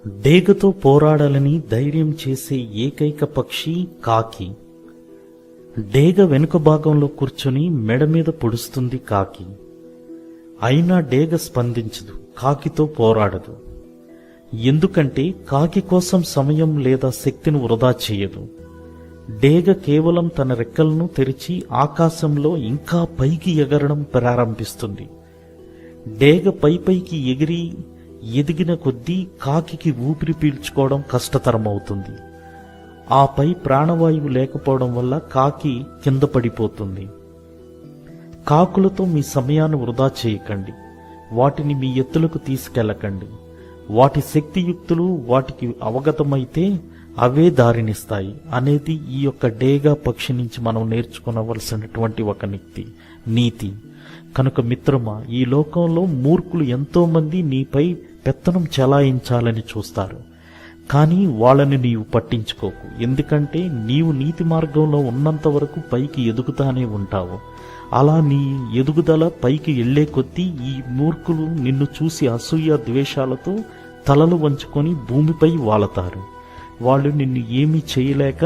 డేగతో పోరాడాలని ధైర్యం చేసే ఏకైక పక్షి కాకి. డేగ వెనుక భాగంలో కూర్చొని మెడ మీద పొడుస్తుంది కాకి. అయినా డేగ స్పందించదు, కాకితో పోరాడదు. ఎందుకంటే కాకి కోసం సమయం లేదా శక్తిని వృధా చేయదు. డేగ కేవలం తన రెక్కలను తెరిచి ఆకాశంలో ఇంకా పైకి ఎగరడం ప్రారంభిస్తుంది. డేగ పైకి ఎదిగిన కొద్దీ కాకికి ఊపిరి పీల్చుకోవడం కష్టతరమవుతుంది. ఆపై ప్రాణవాయువు లేకపోవడం వల్ల కాకి కింద పడిపోతుంది. కాకులతో మీ సమయాన్ని వృధా చేయకండి. వాటిని మీ ఎత్తులకు తీసుకెళ్లకండి. వాటి శక్తియుక్తులు వాటికి అవగతమైతే అవే దారినిస్తాయి అనేది ఈ యొక్క డేగా పక్షి నుంచి మనం నేర్చుకోవలసినటువంటి ఒక నీతి. కనుక మిత్రమా, ఈ లోకంలో మూర్ఖులు ఎంతో మంది నీపై పెత్తనం చెలాయించాలని చూస్తారు. కానీ వాళ్ళని నీవు పట్టించుకోకు. ఎందుకంటే నీవు నీతి మార్గంలో ఉన్నంత వరకు పైకి ఎదుగుతానే ఉంటావు. అలా నీ ఎదుగుదల పైకి వెళ్లే కొద్దీ ఈ మూర్ఖులు నిన్ను చూసి అసూయ ద్వేషాలతో తలలు వంచుకొని భూమిపై వాలతారు. వాళ్ళు నిన్ను ఏమీ చేయలేక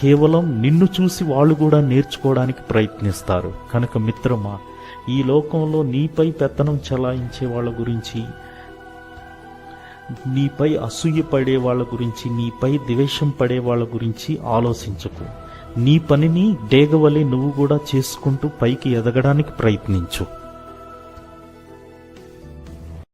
కేవలం నిన్ను చూసి వాళ్ళు కూడా నేర్చుకోవడానికి ప్రయత్నిస్తారు. కనుక మిత్రమా, ఈ లోకంలో నీపై పెత్తనం చెలాయించే వాళ్ళ గురించి, నీపై అసూయ పడే వాళ్ళ గురించి, నీపై ద్వేషం పడే వాళ్ళ గురించి ఆలోచించకు. నీ పనిని డేగవలే నువ్వు కూడా చేసుకుంటూ పైకి ఎదగడానికి ప్రయత్నించు.